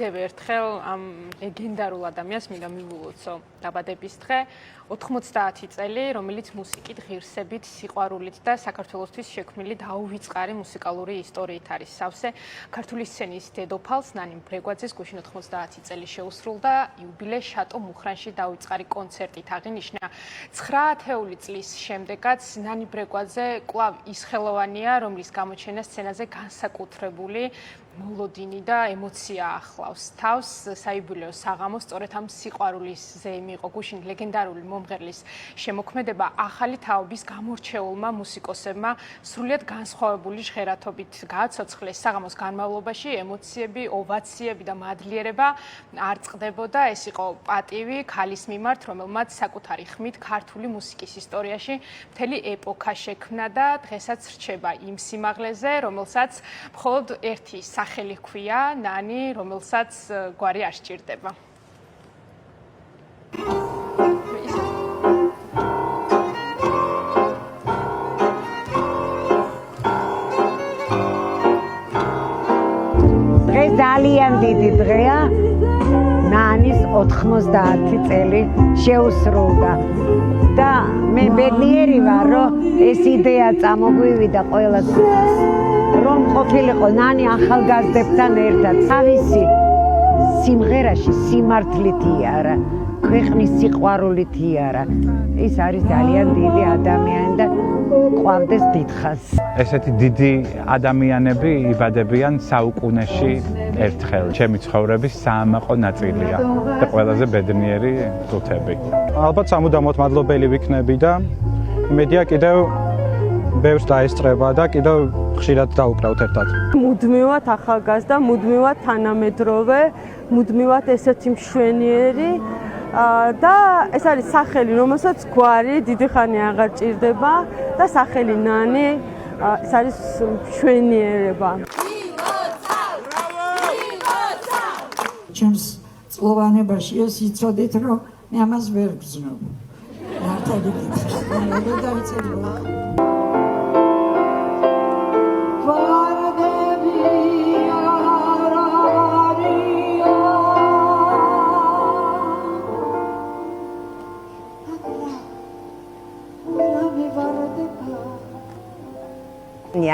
კიდევ ერთხელ ამ ლეგენდარულ ადამიანს მინდა მივულოცო დაბადების დღე 90 წელი, რომელიც მუსიკით, ღირსებით, სიყვარულით და საქართველოსთვის შექმნილი დაუვიწყარი მუსიკალური ისტორიით არის სავსე. ქართული სცენის დედოფალს ნანი ბრეგვაძეს გუშინ 90 წელი შეუსრულდა იუბილე შატო მუხრანში დაუვიწყარი კონცერტით აღინიშნა. 9 ათეული წლის შემდეგაც ნანი ბრეგვაძე კვლავ ის ხელოვანია, რომლის გამოჩენა სცენაზე განსაკუთრებული მოლოდინი და ემოცია ახლავს. თავს საიუბილეო საღამოს სწორედ ამ სიყვარულისზე მიიღო გუშინ ლეგენდარული მომღერლის შემოქმედება ახალი თაობის გამორჩეულმა მუსიკოსებმა სრულიად განსხვავებული ჟღერადობით გააცოცხლეს. საღამოს განმავლობაში ემოციები, ოვაციები და მადლიერება არ წყდებოდა. ეს იყო პატივი ქალის მიმართ, რომელმაც საკუთარი ხმით ქართული მუსიკის ისტორიაში მთელი ეპოქა შექმნა და დღესაც რჩება იმ სიმაღლეზე, რომელსაც მხოლოდ ერთი სახელი ჰქვია ნანი, რომელსაც გვარი არ სჭირდება. დღე ძალიან დიდი დღეა. ნანის 90 წელი შეუსრულდა და მე ბედნიერი ვარ, რომ ეს იდეა წამოგვივიდა ყველას. რომ ყოფილიყო ნანი ახალგაზრდებთან ერთად თავისი სიმღერაში სიმართლით იარა, ქვეყნის სიყვარულით იარა. ის არის ძალიან დიდი ადამიანი და ყვავდეს დიდხანს. ესეთი დიდი ადამიანები იბადებიან საუკუნეში ერთხელ. ჩემი ცხოვრების საამაყო ნაწილია და ყველაზე ბედნიერი წუთები. ალბათ სამუდამოდ მადლობელი ვიქნები და იმედია კიდევ ბევრს დაესწრება და კიდევ ხშირად დაუკრავთ ერთად. მუდმივად ახალგაზრდა, მუდმივად თანამედროვე, მუდმივად ესეთი მშვენიერი და ეს არის სახელი, რომელსაც გვარი დიდი ხანი აღარ ჭირდება და სახელი ნანი ეს არის მშვენიერება. ჩემს წყლოვანებაში ეს იცოდით, რომ მე ამას ვერ გრძნობ. მართალი გითხრა, დავიწერო.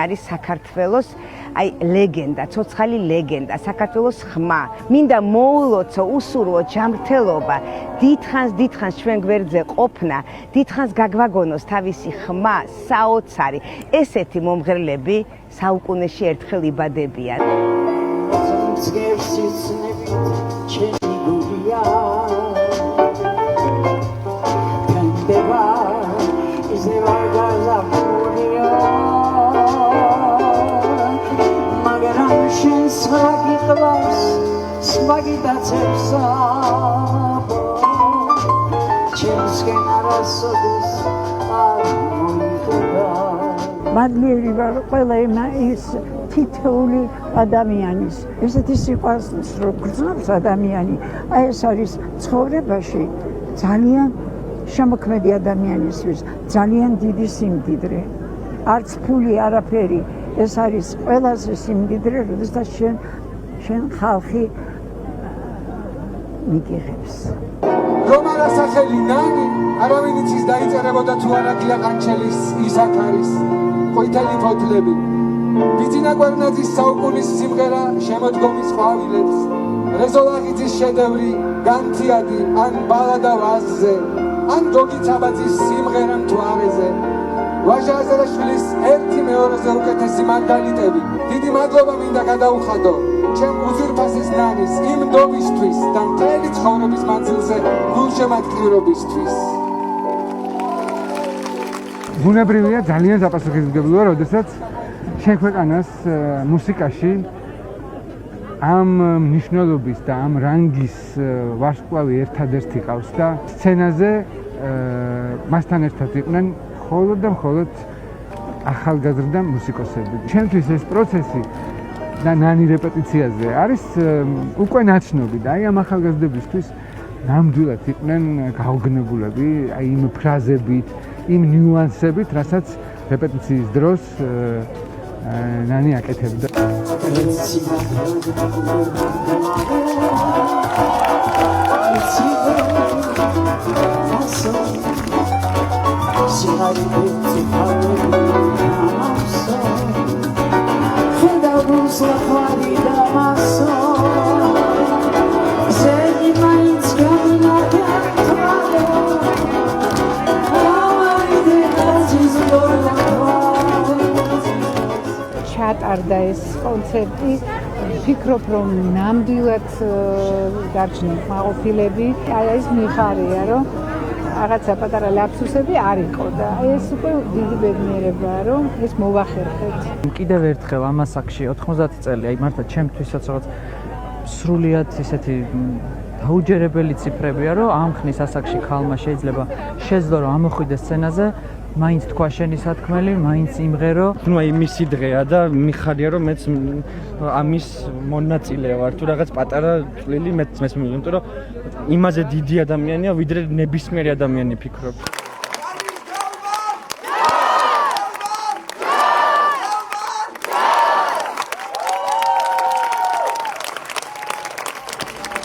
არის საქართველოს ლეგენდა, ცოცხალი ლეგენდა, საქართველოს ხმა. მინდა მოულოცო, უსურვო ჯანმრთელობა, დიდხანს ჩვენ გვერდზე ყოფნა, დიდხანს გაგვაგონოს თავისი ხმა, საოცარი. ესეთი მომღერლები საუკუნეში ერთხელ იბადებიან. მადლიერი ვარ ყველა ის თითოეული ადამიანის. ესეთი სიყვარულს რო გრძნობს ადამიანი, ეს არის ცხოვრებაში ძალიან შემოქმედი ადამიანისთვის ძალიან დიდი სიმდიდრე. არც ფული, არაფერი. ეს არის ყველაზე სიმდიდრე, როდესაც შენ ხალხი მიგიღებს. რომ არა სახელი ნანი, არავინ იცის დაიწერებოდა თუ არა გია ყანჩელის ისაკ არის ყვითელი ფოთლები. ბიძინა კვერნაძის საუკუნის სიმღერა შემოდგომის ყვავილებს, რეზო ლაღიძის შედევრი განთიადი ან ბალადა ვაზზე, ან გოგი ცაბაძის სიმღერა მთვარეზე. ვაჟა აზერაშვილის ერთი მეორეზე უკეთესი მაგალითები. დიდი მადლობა მინდა გადაუხადო ჩემ უძვირფასეს ნანის იმ ნდობისთვის და მთელი ცხოვრების მანძილზე გულშემატკივრობისთვის. ბუნებრივია ძალიან საპასუხისმგებლოა, როდესაც შეგვეყანას მუსიკაში ამ მნიშვნელობის და ამ რანგის ვარსკვლავი ერთადერთი ყავს და სცენაზე მასთან ერთად იყვნენ მხოლოდ და მხოლოდ ახალგაზრდა მუსიკოსები. ჩემთვის ეს პროცესი და ნანი რეპეტიციაზე არის უკვე ნაცნობი და ამ ახალგაზრდებისთვის ნამდვილად იყვნენ გაუგნებულები, იმ ფრაზებით, იმ ნიუანსებით, რასაც რეპეტიციის დროს ნანი აკეთებდა. გაიზარდა ეს კონცერტი. ვფიქრობ, რომ ნამდვილად დარჩნენ კმაყოფილები. აი ეს მიხარია, რომ რაღაცა პატარა ლაფსუსები არ იყო და ეს უკვე დიდი ბედნიერებაა, რომ ეს მოვახერხეთ. კიდევ ერთხელ ამ ასაკში 90 წელი, აი მართლა ჩემთვისაც რაღაც სრულიად ისეთი დაუჯერებელი ციფრებია, რომ ამ ხნის ასაკში ქალმა შეიძლება შეძლო რომ ამოხვიდეს სცენაზე, მაინც თქვა შენი სათქმელი, მაინც იმღერო. ნუ აი მისი დღეა და მიხარია რომ მეც ამის მონაწილე ვარ. თუ რაღაც პატარა წვლილი მეც მესმის, იმიტომ რომ იმაზე დიდი ადამიანია, ვიდრე ნებისმიერი ადამიანი ფიქრობ.